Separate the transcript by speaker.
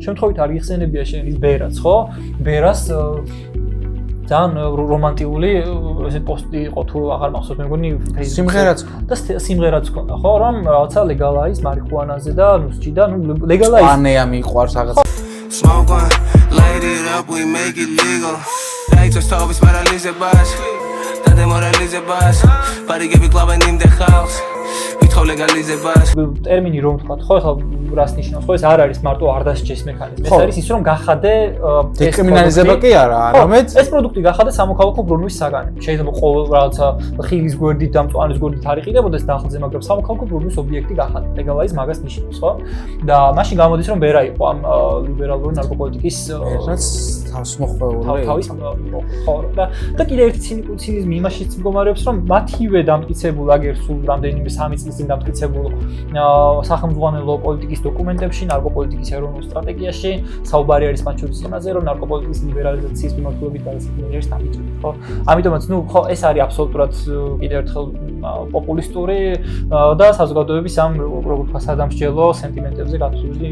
Speaker 1: შემთხვევით არ იხსენებია შენის ბერაც, ხო? ბერას ძალიან რომანტიკული ესე პოსტი იყო თუ აღარ მახსოვს მე მგონი
Speaker 2: სიმღერაც
Speaker 1: და სიმღერაც ქონდა ხო რომ რაღაცა ლეგალაიზ მარიხუანაზე და ნუსჭი და ნუ ლეგალაიზ
Speaker 2: პანეა მიყვარს რაღაც
Speaker 3: Smoke one, light it up, we make it legal. Like just talk, paralizebas. Τα demoralizebas. Πάρει και βικλάβα νύμτε house. Ვითხავ ლეგალიზებას.
Speaker 1: ტერმინი რომ თქვა, ხო, ახლა რას ნიშნავს? ხო, ეს არ არის მარტო არ დასჯის მექანიზმი. ეს არის ის რომ გახადე
Speaker 2: დეკრიმინალიზება კი არა, არამედ
Speaker 1: ეს პროდუქტი გახადე სამოქალაქო ბრუნვის საგანი. შეიძლება ყოველ რაღაცა ხილის გვერდით და მწვანის გვერდით არ იყიდებოდეს დახლზე, მაგრამ სამოქალაქო ბრუნვის ობიექტი გახადე. ლეგალაიზ მაგას ნიშნავს, ხო? და მაშინ გამოდის რომ ბერა იყო ამ ლიბერალური ნარკოპოლიტიკის
Speaker 2: რაც თავს მოხვეული.
Speaker 1: თავის ხო და კიდევ ერთი ცინიზმი იმაშიც მდგომარეობს რომ მათივე დამტკიცებულ აგერ სულ რამდენიმე 3 წლის წინ დამტკიცებულ სახელმძღვანელო პოლიტიკის დოკუმენტებში, ნარკოპოლიტიკის ეროვნულ სტრატეგიაში საუბარი არის მათ შორის იმაზე, რომ ნარკოპოლიტიკის ლიბერალიზაციის მიმართულებით გადაწყვეტილი არის დამიჯილი, ხო? ამიტომაც, ნუ ხო, ეს არის აბსოლუტურად კიდევ ერთხელ პოპულისტური და საზოგადოების ამ როგორ ვთქვა, სადამსჯელო სენტიმენტებზე გათვლილი